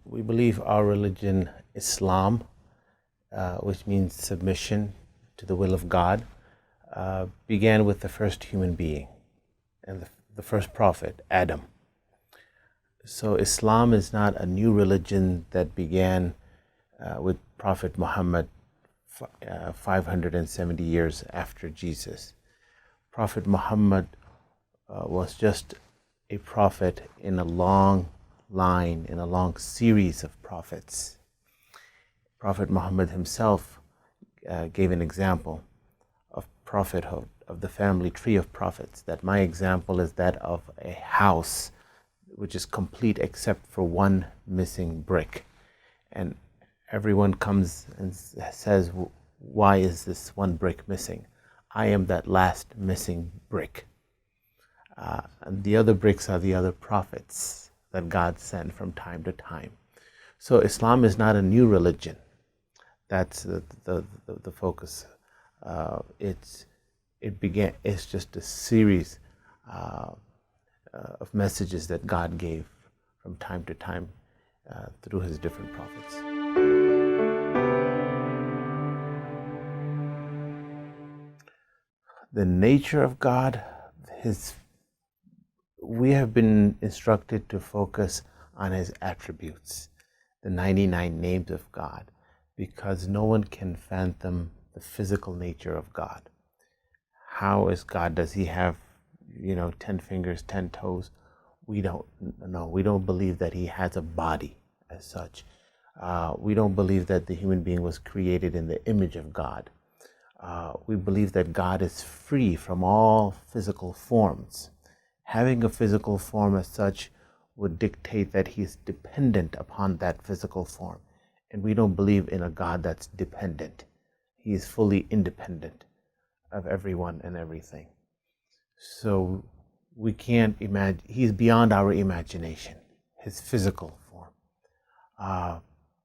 We believe our religion, Islam, which means submission to the will of God, began with the first human being and the first prophet, Adam. So Islam is not a new religion that began with Prophet Muhammad 570 years after Jesus. Prophet Muhammad was just a prophet in a long line, in a long series of prophets. Prophet Muhammad himself gave an example of prophethood, of the family tree of prophets, that my example is that of a house which is complete except for one missing brick. And everyone comes and says, why is this one brick missing? I am that last missing brick. And the other bricks are the other prophets that God sent from time to time. So Islam is not a new religion. That's the focus. It's just a series of messages that God gave from time to time through his different prophets. The nature of God, we have been instructed to focus on his attributes, the 99 names of God, because no one can fathom the physical nature of God. How is God? Does he have 10 fingers, 10 toes? We don't know. We don't believe that he has a body as such. We don't believe that the human being was created in the image of God. We believe that God is free from all physical forms. Having a physical form as such would dictate that he is dependent upon that physical form. And we don't believe in a God that's dependent. He is fully independent of everyone and everything. So we can't imagine, he's beyond our imagination, his physical form.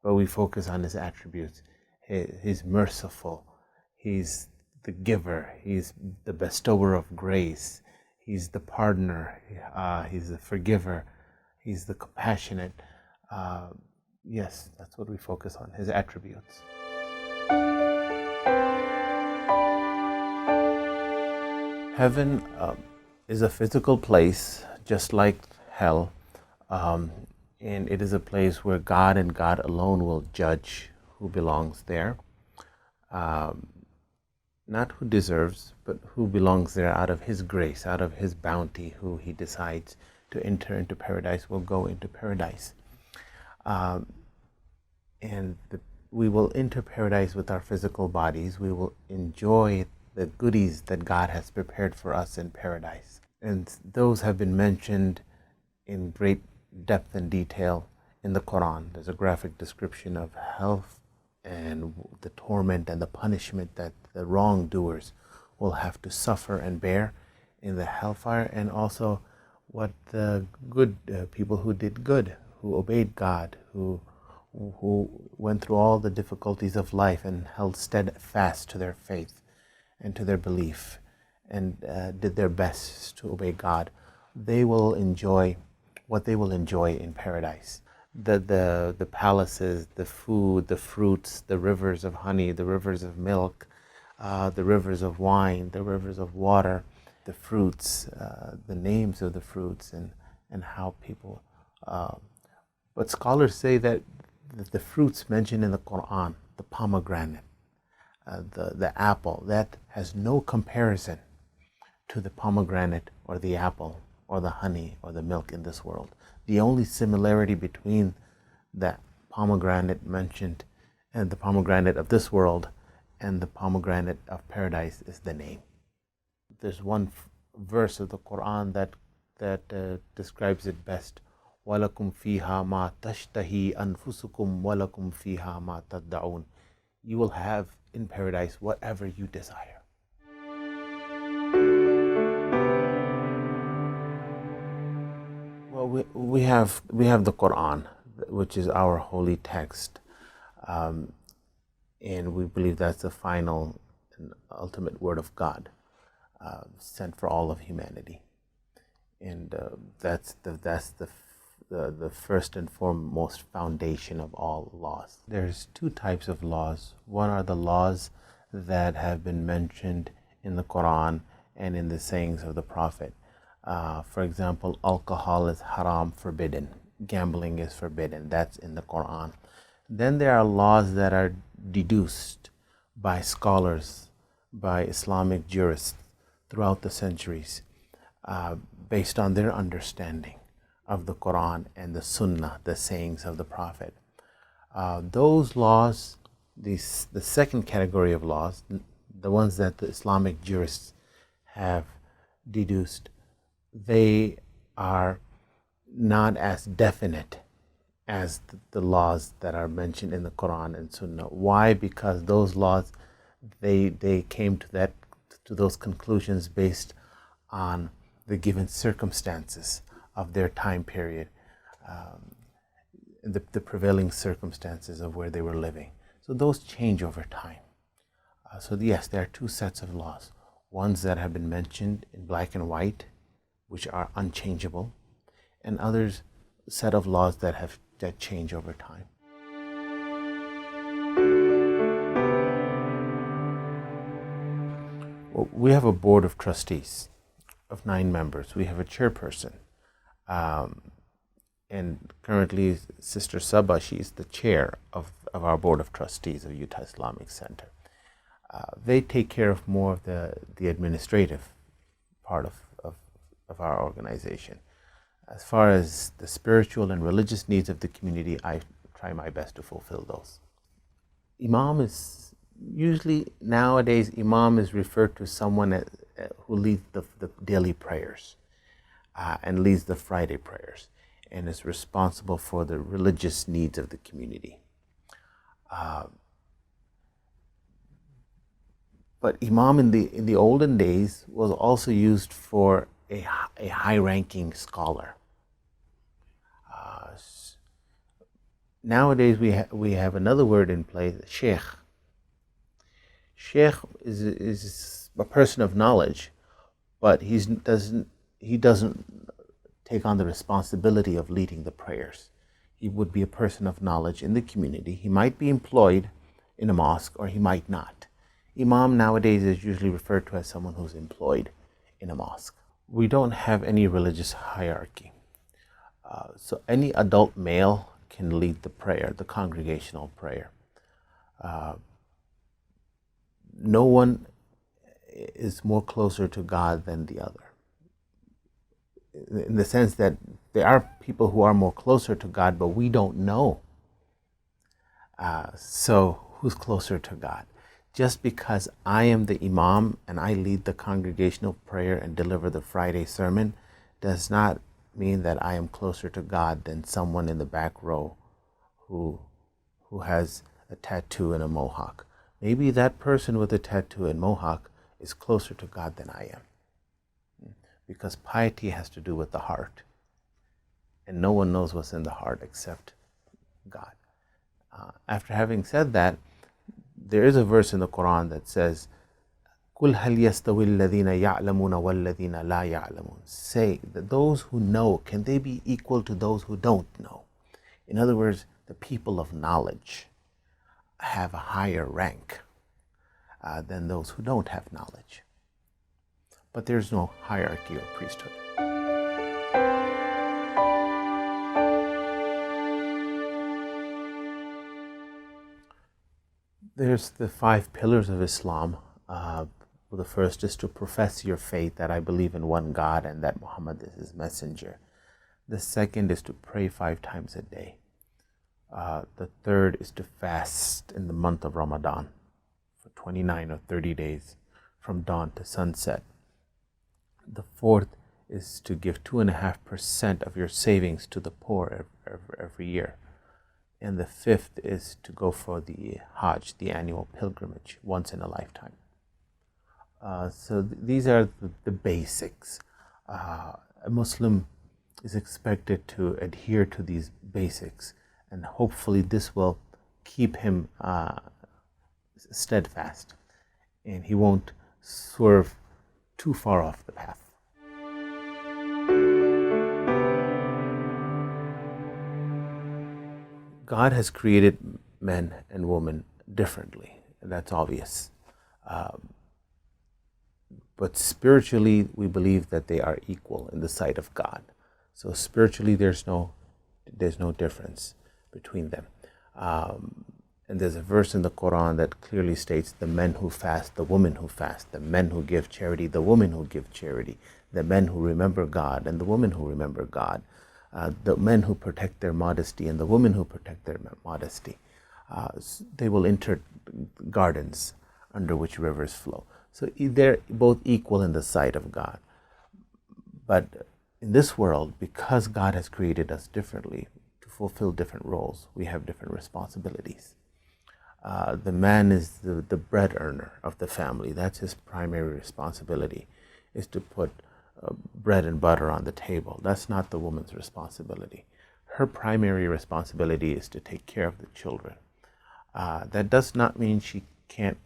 But we focus on his attributes. He's merciful. He's the giver. He's the bestower of grace. He's the pardoner. He's the forgiver. He's the compassionate. Yes, that's what we focus on, his attributes. Heaven is a physical place, just like hell, and it is a place where God and God alone will judge who belongs there. Not who deserves, but who belongs there out of his grace, out of his bounty. Who he decides to enter into paradise will go into paradise. We will enter paradise with our physical bodies. We will enjoy the goodies that God has prepared for us in paradise. And those have been mentioned in great depth and detail in the Quran. There's a graphic description of hell and the torment and the punishment that the wrongdoers will have to suffer and bear in the hellfire, and also what the good people who did good, who obeyed God, who went through all the difficulties of life and held steadfast to their faith and to their belief and did their best to obey God, they will enjoy what they will enjoy in paradise. The palaces, the food, the fruits, the rivers of honey, the rivers of milk, the rivers of wine, the rivers of water, the fruits, the names of the fruits, and how people. But scholars say that the fruits mentioned in the Quran, the pomegranate, the apple, that has no comparison to the pomegranate or the apple or the honey or the milk in this world. The only similarity between the pomegranate mentioned and the pomegranate of this world and the pomegranate of paradise is the name. There's one verse of the Quran that describes it best. وَلَكُمْ فِيهَا مَا تَشْتَهِي أَنفُسُكُمْ وَلَكُمْ فِيهَا مَا تَدَّعُونَ. You will have in paradise whatever you desire. Well, we have the Quran, which is our holy text, and we believe that's the final and ultimate word of God, sent for all of humanity, and that's the the first and foremost foundation of all laws. There's two types of laws. One are the laws that have been mentioned in the Quran and in the sayings of the Prophet. For example, alcohol is haram, forbidden. Gambling is forbidden. That's in the Quran. Then there are laws that are deduced by scholars, by Islamic jurists throughout the centuries, based on their understanding of the Quran and the Sunnah, the sayings of the Prophet. Those laws, the second category of laws, the ones that the Islamic jurists have deduced, they are not as definite as the laws that are mentioned in the Quran and Sunnah. Why? Because those laws, they came to those conclusions based on the given circumstances of their time period, the prevailing circumstances of where they were living. So those change over time. So yes, there are two sets of laws. Ones that have been mentioned in black and white, which are unchangeable, and others set of laws that change over time. Well, we have a board of trustees of 9 members. We have a chairperson. And currently, Sister Saba, she is the chair of our board of trustees of Utah Islamic Center. They take care of more of the administrative part of our organization. As far as the spiritual and religious needs of the community, I try my best to fulfill those. Imam is usually, nowadays, Imam is referred to someone who leads the daily prayers and leads the Friday prayers and is responsible for the religious needs of the community. But Imam in the olden days was also used for a high-ranking scholar. Nowadays we have another word in place, sheikh. Sheikh is a person of knowledge, but he doesn't take on the responsibility of leading the prayers. He would be a person of knowledge in the community. He might be employed in a mosque or he might not. Imam nowadays is usually referred to as someone who's employed in a mosque. We don't have any religious hierarchy. So any adult male can lead the prayer, the congregational prayer. No one is more closer to God than the other. In the sense that there are people who are more closer to God, but we don't know. So who's closer to God? Just because I am the Imam and I lead the congregational prayer and deliver the Friday sermon does not mean that I am closer to God than someone in the back row who has a tattoo and a mohawk. Maybe that person with a tattoo and mohawk is closer to God than I am. Because piety has to do with the heart. And no one knows what's in the heart except God. After having said that, there is a verse in the Quran that says, قُلْ هَلْ يَسْتَوِي الَّذِينَ يَعْلَمُونَ وَالَّذِينَ لَا يَعْلَمُونَ. Say that those who know, can they be equal to those who don't know? In other words, the people of knowledge have a higher rank than those who don't have knowledge. But there's no hierarchy or priesthood. There's the 5 pillars of Islam. The first is to profess your faith, that I believe in one God and that Muhammad is his messenger. The second is to pray 5 times a day. The third is to fast in the month of Ramadan for 29 or 30 days from dawn to sunset. The fourth is to give 2.5% of your savings to the poor every year. And the fifth is to go for the Hajj, the annual pilgrimage, once in a lifetime. So these are the basics. A Muslim is expected to adhere to these basics, and hopefully this will keep him steadfast, and he won't swerve too far off the path. God has created men and women differently. That's obvious. But spiritually, we believe that they are equal in the sight of God. So spiritually, there's no difference between them. And there's a verse in the Quran that clearly states the men who fast, the women who fast, the men who give charity, the women who give charity, the men who remember God and the women who remember God, the men who protect their modesty and the women who protect their modesty. They will enter gardens under which rivers flow. So they're both equal in the sight of God. But in this world, because God has created us differently to fulfill different roles, we have different responsibilities. The man is the bread earner of the family. That's his primary responsibility, is to put bread and butter on the table. That's not the woman's responsibility. Her primary responsibility is to take care of the children. That does not mean she can't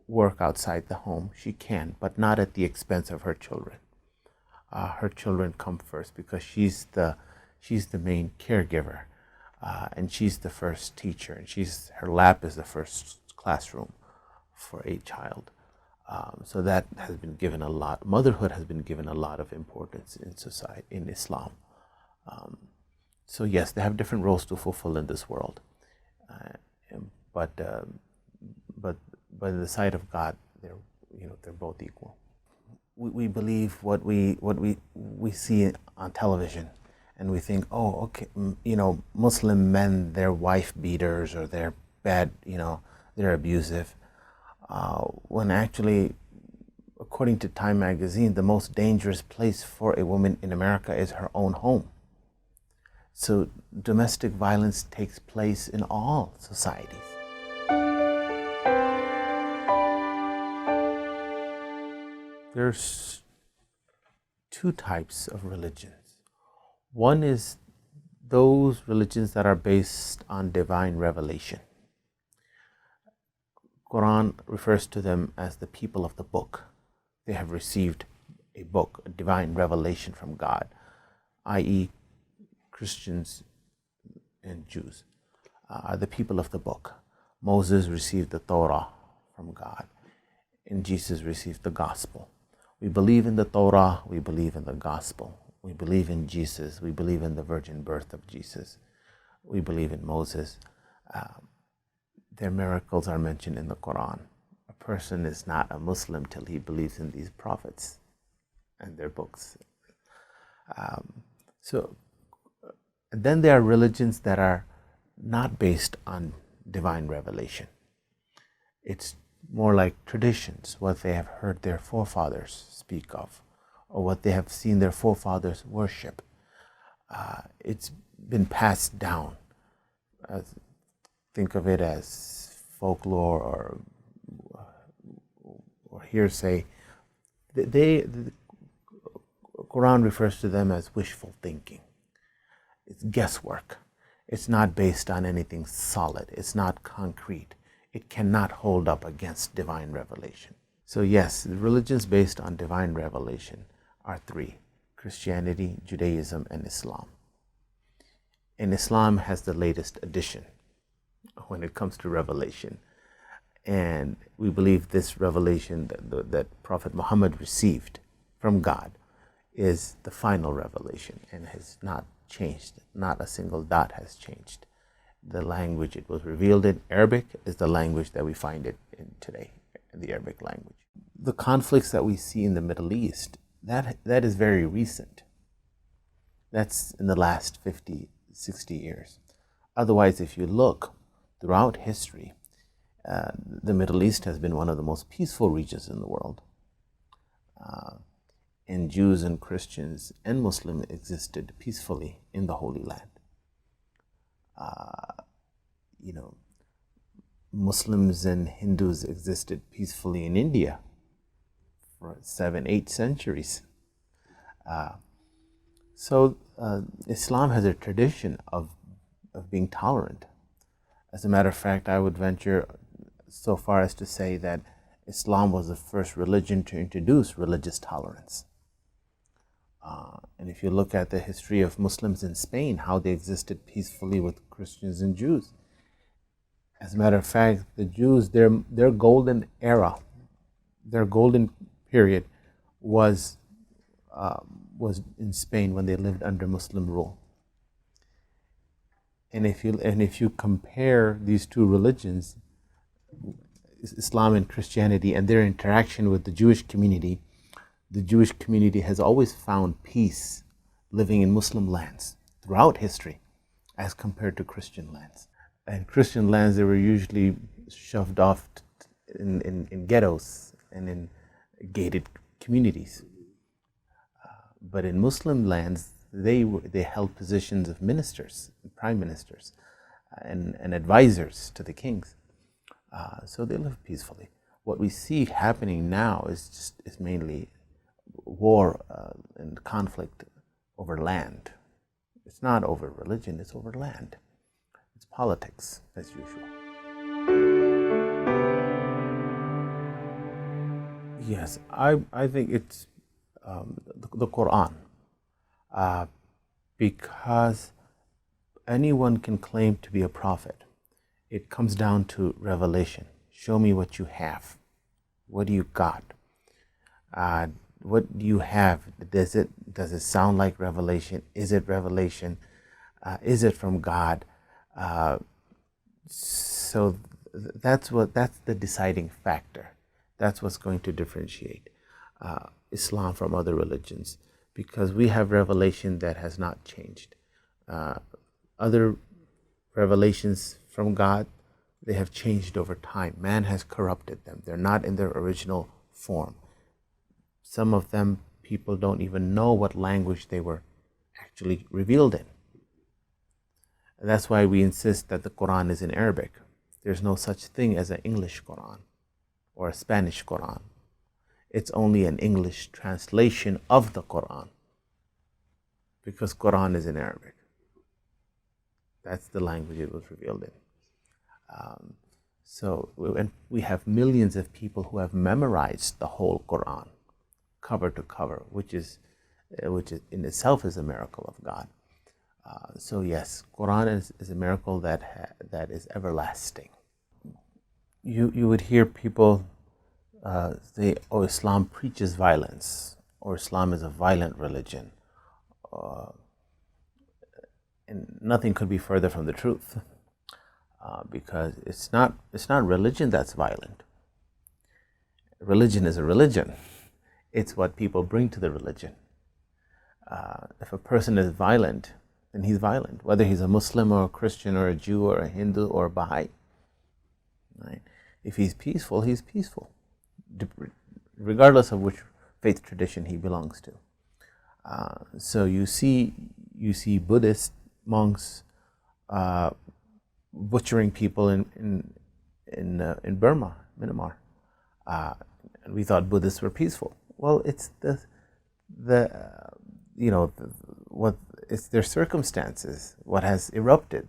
work outside the home. She can, but not at the expense of her children. Her children come first because she's the main caregiver, and she's the first teacher, and her lap is the first classroom for a child. So that has been given a lot. Motherhood has been given a lot of importance in society, in Islam. So yes, they have different roles to fulfill in this world, but in the sight of God, they're both equal. We believe what we see on television, and we think, oh, okay, Muslim men, they're wife beaters, or they're bad, they're abusive. When actually, according to Time magazine, the most dangerous place for a woman in America is her own home. So domestic violence takes place in all societies. There's two types of religions. One is those religions that are based on divine revelation. Quran refers to them as the people of the book. They have received a book, a divine revelation from God, i.e. Christians and Jews are the people of the book. Moses received the Torah from God, and Jesus received the gospel. We believe in the Torah, we believe in the gospel. We believe in Jesus, we believe in the virgin birth of Jesus. We believe in Moses. Their miracles are mentioned in the Quran. A person is not a Muslim till he believes in these prophets and their books. And then there are religions that are not based on divine revelation. It's more like traditions, what they have heard their forefathers speak of, or what they have seen their forefathers worship. It's been passed down. Think of it as folklore or hearsay. The Quran refers to them as wishful thinking. It's guesswork. It's not based on anything solid. It's not concrete. It cannot hold up against divine revelation. So yes, the religions based on divine revelation are three: Christianity, Judaism, and Islam. And Islam has the latest addition when it comes to revelation. And we believe this revelation that Prophet Muhammad received from God is the final revelation and has not changed. Not a single dot has changed. The language it was revealed in, Arabic, is the language that we find it in today, the Arabic language. The conflicts that we see in the Middle East, that is very recent. That's in the last 50, 60 years. Otherwise, if you look throughout history, the Middle East has been one of the most peaceful regions in the world. And Jews and Christians and Muslims existed peacefully in the Holy Land. Muslims and Hindus existed peacefully in India for 7-8 centuries. So Islam has a tradition of being tolerant. As a matter of fact, I would venture so far as to say that Islam was the first religion to introduce religious tolerance. And if you look at the history of Muslims in Spain, how they existed peacefully with Christians and Jews. As a matter of fact, the Jews, their golden era, their golden period was in Spain when they lived under Muslim rule. And if you compare these two religions, Islam and Christianity, and their interaction with the Jewish community has always found peace living in Muslim lands throughout history as compared to Christian lands. And Christian lands, they were usually shoved off in ghettos and in gated communities. But in Muslim lands, they held positions of ministers, prime ministers, and advisors to the kings. So they lived peacefully. What we see happening now is mainly war and conflict over land. It's not over religion, it's over land. It's politics, as usual. Yes, I think it's the Quran, because anyone can claim to be a prophet. It comes down to revelation. Show me what you have. What do you got? What do you have? Does it sound like revelation? Is it revelation? Is it from God? So that's the deciding factor. That's what's going to differentiate Islam from other religions, because we have revelation that has not changed. Other revelations from God, they have changed over time. Man has corrupted them. They're not in their original form. Some of them, people don't even know what language they were actually revealed in. And that's why we insist that the Quran is in Arabic. There's no such thing as an English Quran or a Spanish Quran. It's only an English translation of the Quran, because Quran is in Arabic. That's the language it was revealed in. And we have millions of people who have memorized the whole Quran, cover to cover, which is in itself is a miracle of God. So yes, Quran is a miracle that is everlasting. You would hear people say, "Oh, Islam preaches violence," or "Islam is a violent religion," and nothing could be further from the truth, because it's not religion that's violent. Religion is a religion. It's what people bring to the religion. If a person is violent, then he's violent, whether he's a Muslim or a Christian or a Jew or a Hindu or a Baha'i. Right? If he's peaceful, he's peaceful, regardless of which faith tradition he belongs to. So you see Buddhist monks butchering people in Burma, Myanmar, and we thought Buddhists were peaceful. Well, it's it's their circumstances, what has erupted.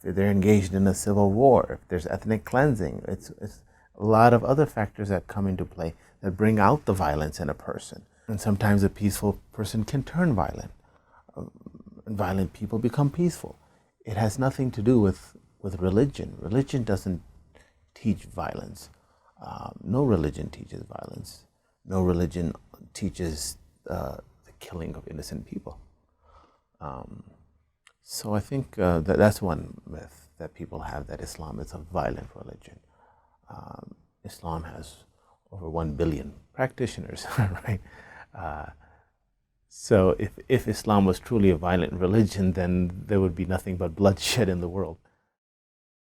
If they're engaged in a civil war, if there's ethnic cleansing, it's a lot of other factors that come into play that bring out the violence in a person. And sometimes a peaceful person can turn violent. And violent people become peaceful. It has nothing to do with religion. Religion doesn't teach violence. No religion teaches violence. No religion teaches the killing of innocent people. So I think that's one myth that people have, that Islam is a violent religion. Islam has over 1 billion practitioners, right? So if Islam was truly a violent religion, then there would be nothing but bloodshed in the world.